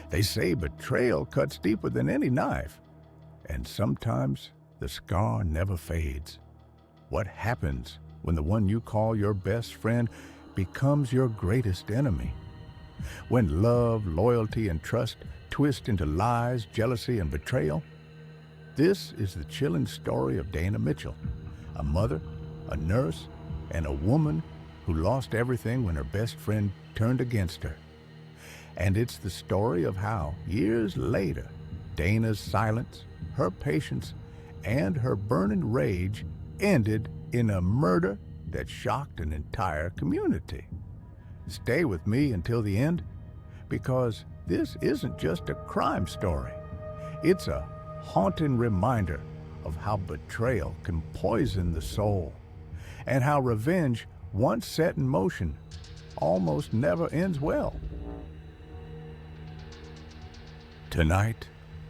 They say betrayal cuts deeper than any knife, and sometimes the scar never fades. What happens when the one you call your best friend becomes your greatest enemy? When love, loyalty, and trust twist into lies, jealousy, and betrayal? This is the chilling story of Dana Mitchell, a mother, a nurse, and a woman who lost everything when her best friend turned against her. And it's the story of how, years later, Dana's silence, her patience, and her burning rage ended in a murder that shocked an entire community. Stay with me until the end, because this isn't just a crime story. It's a haunting reminder of how betrayal can poison the soul, and how revenge, once set in motion, almost never ends well. Tonight,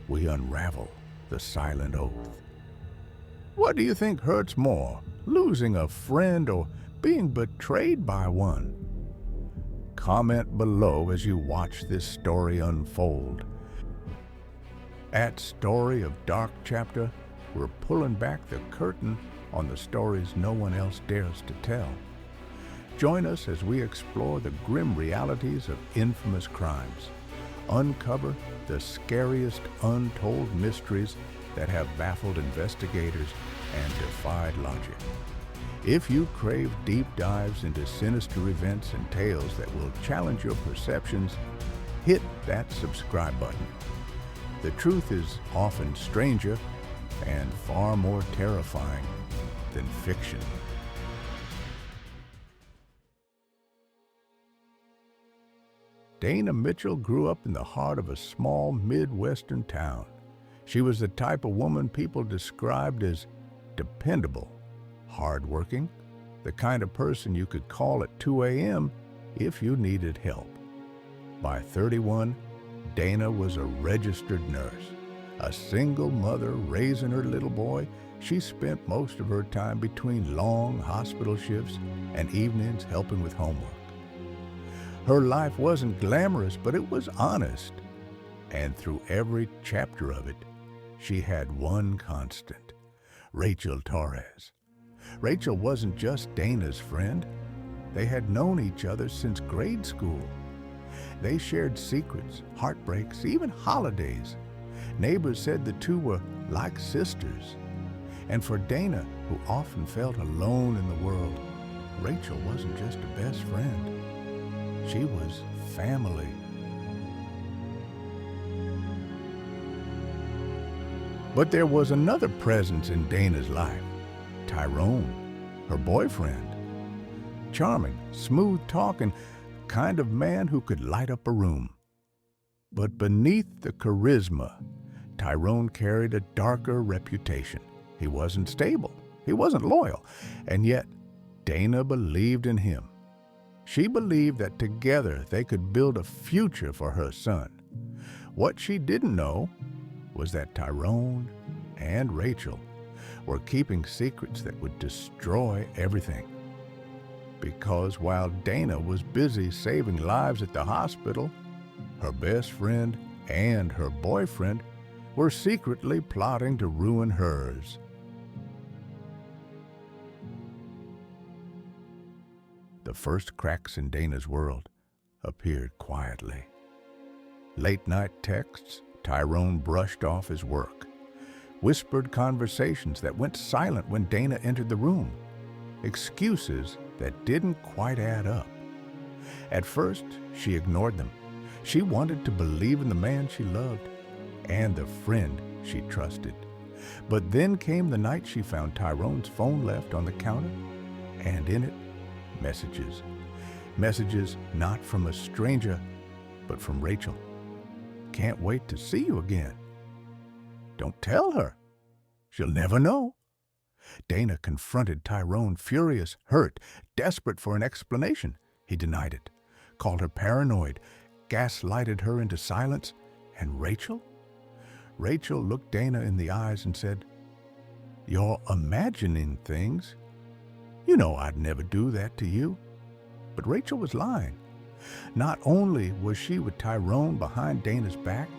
we unravel the silent oath. What do you think hurts more, losing a friend or being betrayed by one? Comment below as you watch this story unfold. At Story of Dark Chapter, we're pulling back the curtain on the stories no one else dares to tell. Join us as we explore the grim realities of infamous crimes, uncover the scariest untold mysteries that have baffled investigators and defied logic. If you crave deep dives into sinister events and tales that will challenge your perceptions, hit that subscribe button. The truth is often stranger and far more terrifying than fiction. Dana Mitchell grew up in the heart of a small Midwestern town. She was the type of woman people described as dependable, hardworking, the kind of person you could call at 2 a.m. if you needed help. By 31, Dana was a registered nurse. A single mother raising her little boy, she spent most of her time between long hospital shifts and evenings helping with homework. Her life wasn't glamorous, but it was honest. And through every chapter of it, she had one constant: Rachel Torres. Rachel wasn't just Dana's friend. They had known each other since grade school. They shared secrets, heartbreaks, even holidays. Neighbors said the two were like sisters. And for Dana, who often felt alone in the world, Rachel wasn't just a best friend. She was family. But there was another presence in Dana's life: Tyrone, her boyfriend. Charming, smooth-talking, kind of man who could light up a room. But beneath the charisma, Tyrone carried a darker reputation. He wasn't stable, he wasn't loyal, and yet Dana believed in him. She believed that together they could build a future for her son. What she didn't know was that Tyrone and Rachel were keeping secrets that would destroy everything. Because while Dana was busy saving lives at the hospital, her best friend and her boyfriend were secretly plotting to ruin hers. The first cracks in Dana's world appeared quietly. Late-night texts Tyrone brushed off his work. Whispered conversations that went silent when Dana entered the room. Excuses that didn't quite add up. At first, she ignored them. She wanted to believe in the man she loved and the friend she trusted. But then came the night she found Tyrone's phone left on the counter, and in it, messages. Messages not from a stranger, but from Rachel. Can't wait to see you again. Don't tell her. She'll never know. Dana confronted Tyrone, furious, hurt, desperate for an explanation. He denied it, called her paranoid, gaslighted her into silence. And Rachel? Rachel looked Dana in the eyes and said, "You're imagining things. You know I'd never do that to you." But Rachel was lying. Not only was she with Tyrone behind Dana's back,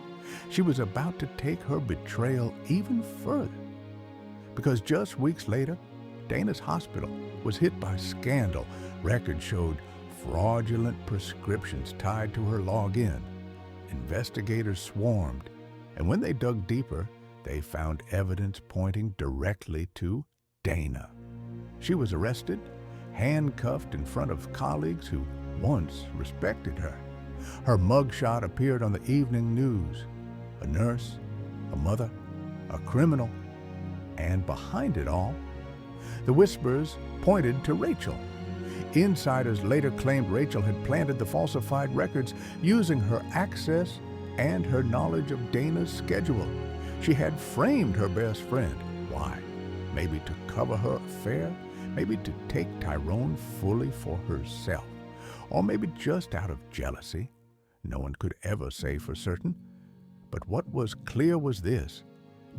she was about to take her betrayal even further. Because just weeks later, Dana's hospital was hit by scandal. Records showed fraudulent prescriptions tied to her login. Investigators swarmed, and when they dug deeper, they found evidence pointing directly to Dana. She was arrested, handcuffed in front of colleagues who once respected her. Her mugshot appeared on the evening news. A nurse, a mother, a criminal, and behind it all, the whispers pointed to Rachel. Insiders later claimed Rachel had planted the falsified records using her access and her knowledge of Dana's schedule. She had framed her best friend. Why? Maybe to cover her affair, maybe to take Tyrone fully for herself, or maybe just out of jealousy. No one could ever say for certain. But what was clear was this: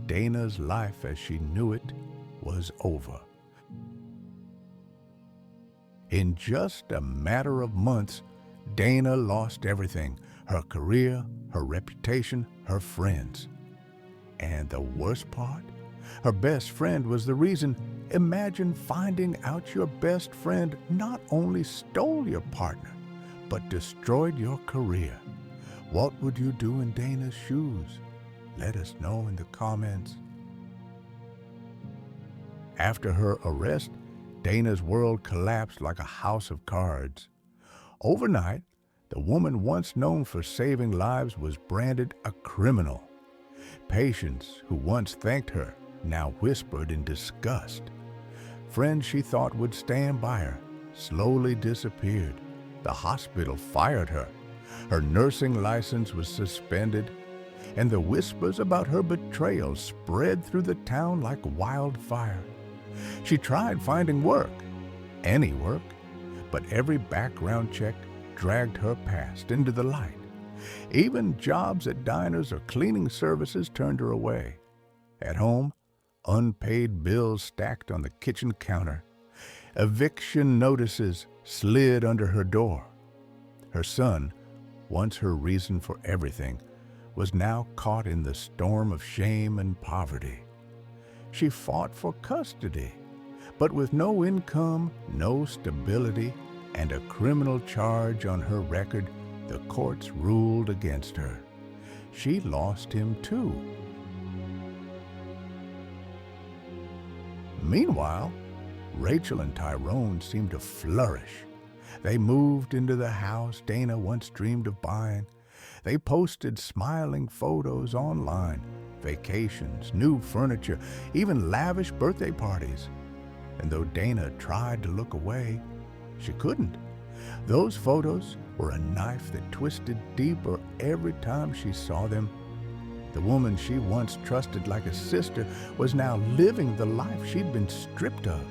Dana's life as she knew it was over. In just a matter of months, Dana lost everything: her career, her reputation, her friends. And the worst part? Her best friend was the reason. Imagine finding out your best friend not only stole your partner, but destroyed your career. What would you do in Dana's shoes? Let us know in the comments. After her arrest, Dana's world collapsed like a house of cards. Overnight, the woman once known for saving lives was branded a criminal. Patients who once thanked her now whispered in disgust. Friends she thought would stand by her slowly disappeared. The hospital fired her. Her nursing license was suspended, and the whispers about her betrayal spread through the town like wildfire. She tried finding work, any work, but every background check dragged her past into the light. Even jobs at diners or cleaning services turned her away. At home, unpaid bills stacked on the kitchen counter. Eviction notices slid under her door. Her son, once her reason for everything, was now caught in the storm of shame and poverty. She fought for custody, but with no income, no stability, and a criminal charge on her record, the courts ruled against her. She lost him too. Meanwhile, Rachel and Tyrone seemed to flourish. They moved into the house Dana once dreamed of buying. They posted smiling photos online, vacations, new furniture, even lavish birthday parties. And though Dana tried to look away, she couldn't. Those photos were a knife that twisted deeper every time she saw them. The woman she once trusted like a sister was now living the life she'd been stripped of.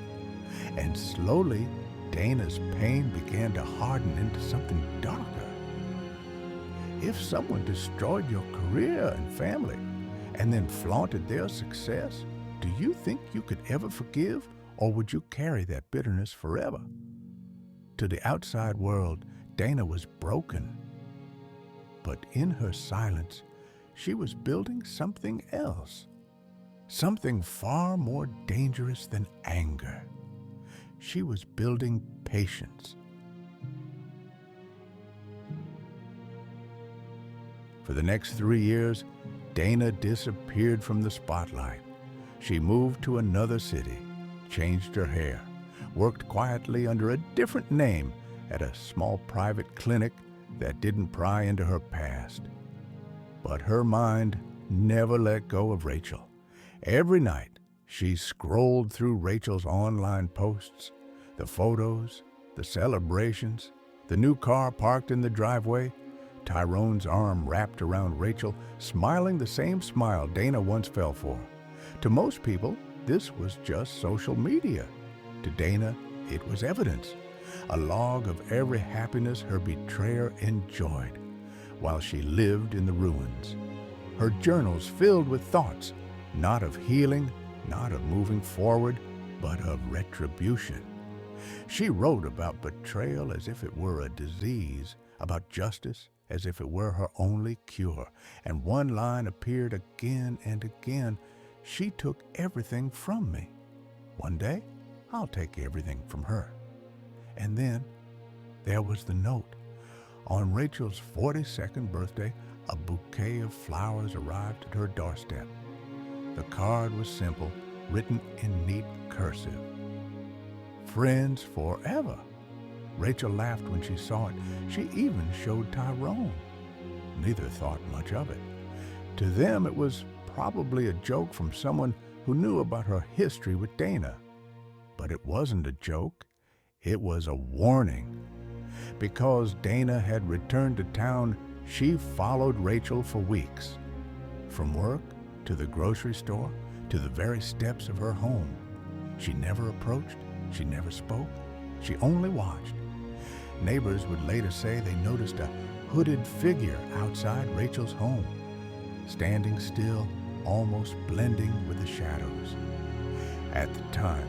And slowly, Dana's pain began to harden into something darker. If someone destroyed your career and family and then flaunted their success, do you think you could ever forgive, or would you carry that bitterness forever? To the outside world, Dana was broken. But in her silence, she was building something else, something far more dangerous than anger. She was building patience. For the next 3 years, Dana disappeared from the spotlight. She moved to another city, changed her hair, worked quietly under a different name at a small private clinic that didn't pry into her past. But her mind never let go of Rachel. Every night, she scrolled through Rachel's online posts, the photos, the celebrations, the new car parked in the driveway, Tyrone's arm wrapped around Rachel, smiling the same smile Dana once fell for. To most people, this was just social media. To Dana, it was evidence, a log of every happiness her betrayer enjoyed while she lived in the ruins. Her journals filled with thoughts, not of healing, not of moving forward, but of retribution. She wrote about betrayal as if it were a disease, about justice as if it were her only cure, and one line appeared again and again: "She took everything from me. One day, I'll take everything from her." And then there was the note. On Rachel's 42nd birthday, a bouquet of flowers arrived at her doorstep. The card was simple, written in neat cursive. "Friends forever." Rachel laughed when she saw it. She even showed Tyrone. Neither thought much of it. To them, it was probably a joke from someone who knew about her history with Dana. But it wasn't a joke. It was a warning. Because Dana had returned to town, she followed Rachel for weeks. From work to the grocery store to the very steps of her home. She never approached. She never spoke. She only watched. Neighbors would later say they noticed a hooded figure outside Rachel's home, standing still, almost blending with the shadows. At the time,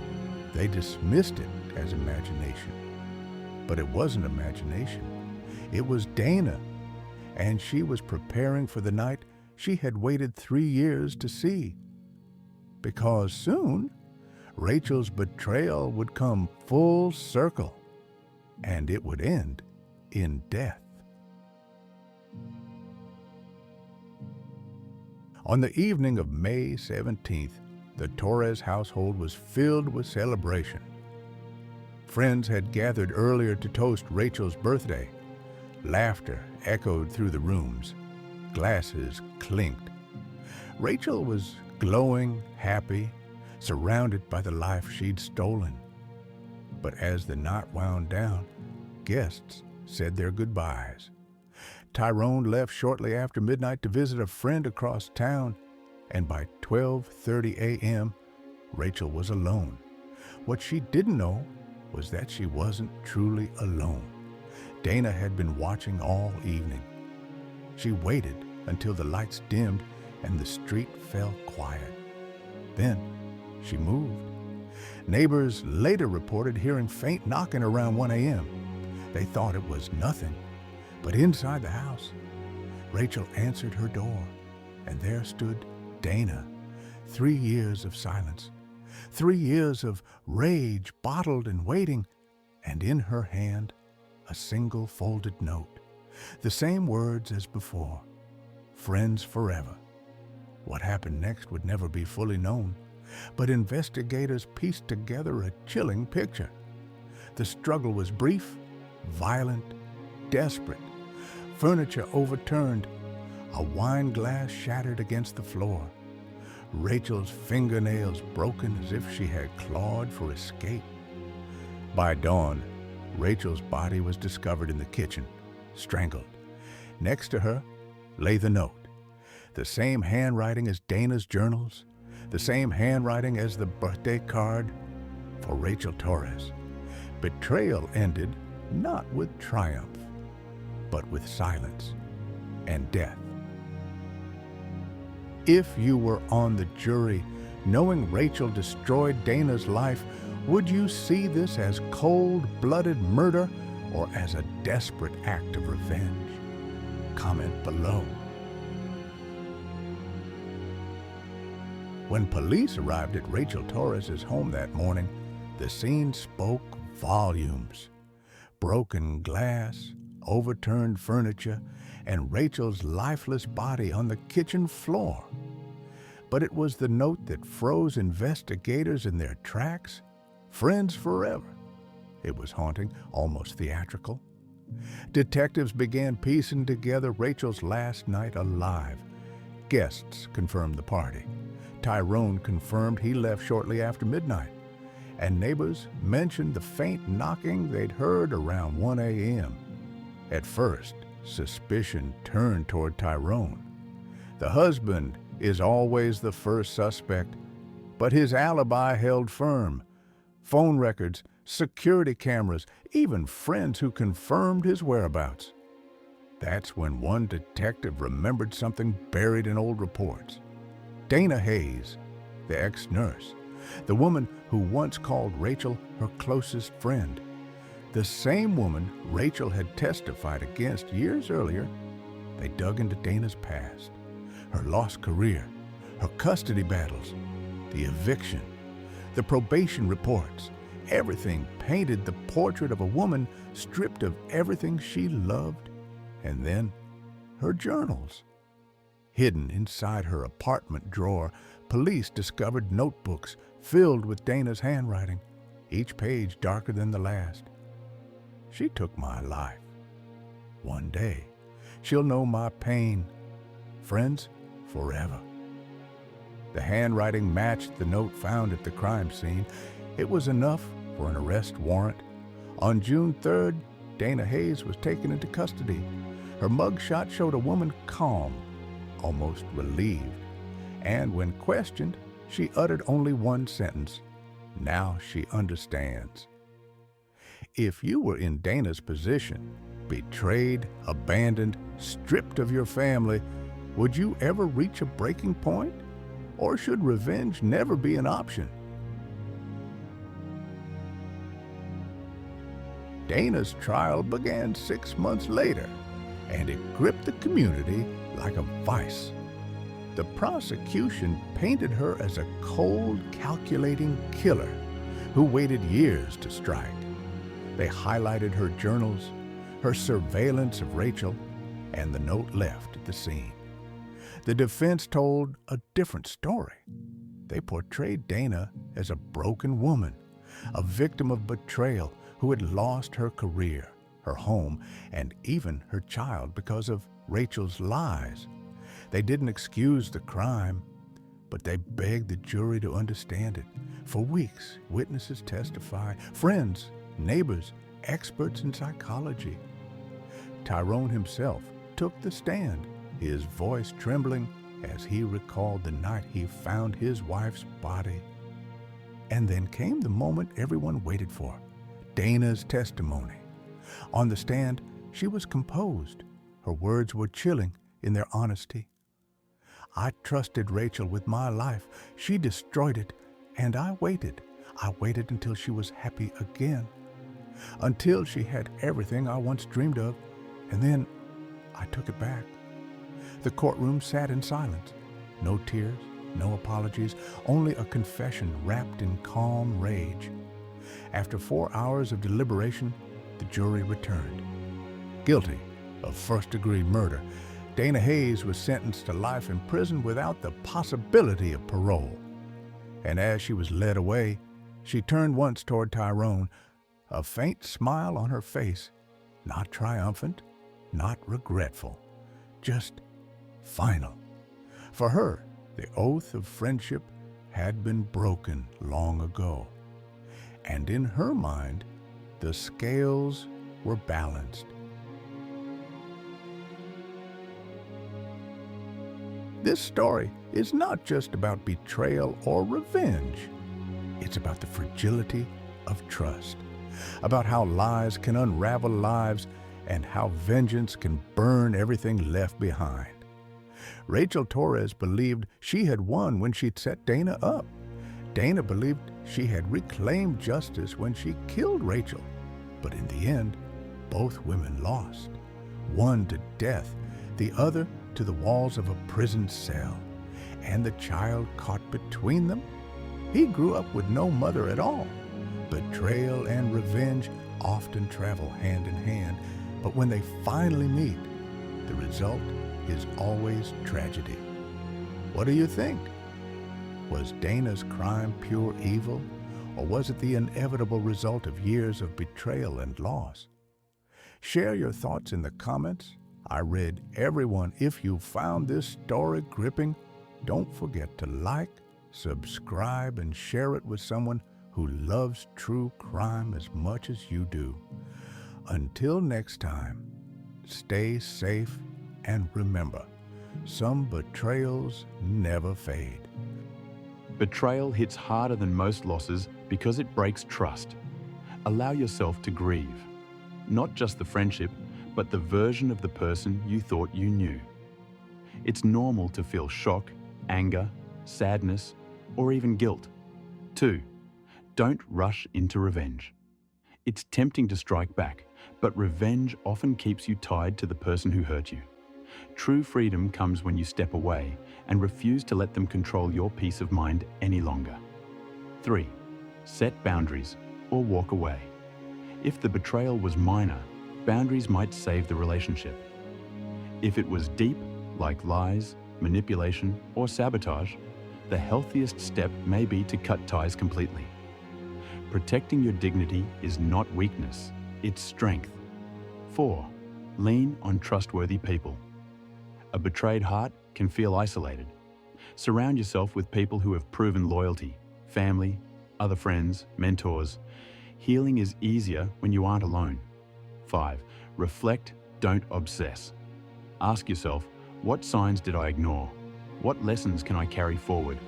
they dismissed it as imagination. But it wasn't imagination. It was Dana, and she was preparing for the night she had waited 3 years to see. Because soon, Rachel's betrayal would come full circle, and it would end in death. On the evening of May 17th, the Torres household was filled with celebration. Friends had gathered earlier to toast Rachel's birthday. Laughter echoed through the rooms. Glasses clinked. Rachel was glowing, happy, surrounded by the life she'd stolen. But as the night wound down, guests said their goodbyes. Tyrone left shortly after midnight to visit a friend across town, and by 12:30 a.m., Rachel was alone. What she didn't know was that she wasn't truly alone. Dana had been watching all evening. She waited until the lights dimmed and the street fell quiet. Then she moved. Neighbors later reported hearing faint knocking around 1 a.m. They thought it was nothing, but inside the house, Rachel answered her door, and there stood Dana. 3 years of silence, 3 years of rage bottled and waiting, and in her hand, a single folded note. The same words as before: "Friends forever." What happened next would never be fully known, but investigators pieced together a chilling picture. The struggle was brief, violent, desperate. Furniture overturned, a wine glass shattered against the floor, Rachel's fingernails broken as if she had clawed for escape. By dawn, Rachel's body was discovered in the kitchen, strangled. Next to her lay the note. The same handwriting as Dana's journals, the same handwriting as the birthday card for Rachel Torres. Betrayal ended not with triumph, but with silence and death. If you were on the jury, knowing Rachel destroyed Dana's life, would you see this as cold-blooded murder or as a desperate act of revenge? Comment below. When police arrived at Rachel Torres' home that morning, the scene spoke volumes. Broken glass, overturned furniture, and Rachel's lifeless body on the kitchen floor. But it was the note that froze investigators in their tracks. Friends forever. It was haunting, almost theatrical. Detectives began piecing together Rachel's last night alive. Guests confirmed the party. Tyrone confirmed he left shortly after midnight, and neighbors mentioned the faint knocking they'd heard around 1 a.m. At first, suspicion turned toward Tyrone. The husband is always the first suspect, but his alibi held firm. Phone records, security cameras, even friends who confirmed his whereabouts. That's when one detective remembered something buried in old reports. Dana Hayes, the ex-nurse, The woman who once called Rachel her closest friend. The same woman Rachel had testified against years earlier. They dug into Dana's past, her lost career, her custody battles, the eviction, the probation reports. Everything painted the portrait of a woman stripped of everything she loved. And then her journals. Hidden inside her apartment drawer, police discovered notebooks filled with Dana's handwriting, each page darker than the last. She took my life. One day, she'll know my pain. Friends forever. The handwriting matched the note found at the crime scene. It was enough for an arrest warrant. On June 3rd, Dana Hayes was taken into custody. Her mugshot showed a woman calm, almost relieved. And when questioned, she uttered only one sentence: "Now she understands." If you were in Dana's position, betrayed, abandoned, stripped of your family, would you ever reach a breaking point? Or should revenge never be an option? Dana's trial began 6 months later, and it gripped the community like a vice. The prosecution painted her as a cold, calculating killer who waited years to strike. They highlighted her journals, her surveillance of Rachel, and the note left at the scene. The defense told a different story. They portrayed Dana as a broken woman, a victim of betrayal who had lost her career, her home, and even her child because of Rachel's lies. They didn't excuse the crime, but they begged the jury to understand it. For weeks, witnesses testified, friends, neighbors, experts in psychology. Tyrone himself took the stand, his voice trembling as he recalled the night he found his wife's body. And then came the moment everyone waited for, Dana's testimony. On the stand, she was composed. Her words were chilling in their honesty. "I trusted Rachel with my life. She destroyed it, and I waited. I waited until she was happy again, until she had everything I once dreamed of, and then I took it back." The courtroom sat in silence. No tears, no apologies, only a confession wrapped in calm rage. After 4 hours of deliberation, the jury returned. Guilty of first-degree murder, Dana Hayes was sentenced to life in prison without the possibility of parole. And as she was led away, she turned once toward Tyrone, a faint smile on her face, not triumphant, not regretful, just final. For her, the oath of friendship had been broken long ago. And in her mind, the scales were balanced. This story is not just about betrayal or revenge. It's about the fragility of trust, about how lies can unravel lives and how vengeance can burn everything left behind. Rachel Torres believed she had won when she'd set Dana up. Dana believed she had reclaimed justice when she killed Rachel. But in the end, both women lost. One to death, the other to the walls of a prison cell. And the child caught between them? He grew up with no mother at all. Betrayal and revenge often travel hand in hand, but when they finally meet, the result is always tragedy. What do you think? Was Dana's crime pure evil, or was it the inevitable result of years of betrayal and loss? Share your thoughts in the comments. I read every one. If you found this story gripping, don't forget to like, subscribe, and share it with someone who loves true crime as much as you do. Until next time, stay safe and remember, some betrayals never fade. Betrayal hits harder than most losses because it breaks trust. Allow yourself to grieve, not just the friendship, but the version of the person you thought you knew. It's normal to feel shock, anger, sadness, or even guilt. 2. Don't rush into revenge. It's tempting to strike back, but revenge often keeps you tied to the person who hurt you. True freedom comes when you step away and refuse to let them control your peace of mind any longer. 3. Set boundaries or walk away. If the betrayal was minor, boundaries might save the relationship. If it was deep, like lies, manipulation, or sabotage, the healthiest step may be to cut ties completely. Protecting your dignity is not weakness, it's strength. 4. Lean on trustworthy people. A betrayed heart can feel isolated. Surround yourself with people who have proven loyalty, family, other friends, mentors. Healing is easier when you aren't alone. 5. Reflect, don't obsess. Ask yourself, what signs did I ignore? What lessons can I carry forward?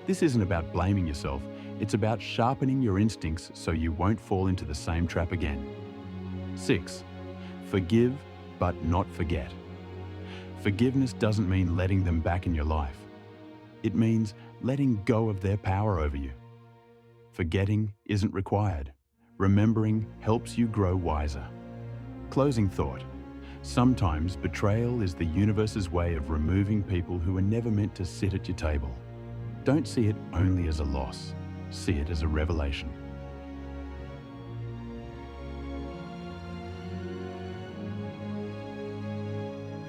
This isn't about blaming yourself, it's about sharpening your instincts so you won't fall into the same trap again. 6. Forgive, but not forget. Forgiveness doesn't mean letting them back in your life. It means letting go of their power over you. Forgetting isn't required. Remembering helps you grow wiser. Closing thought. Sometimes betrayal is the universe's way of removing people who were never meant to sit at your table. Don't see it only as a loss. See it as a revelation.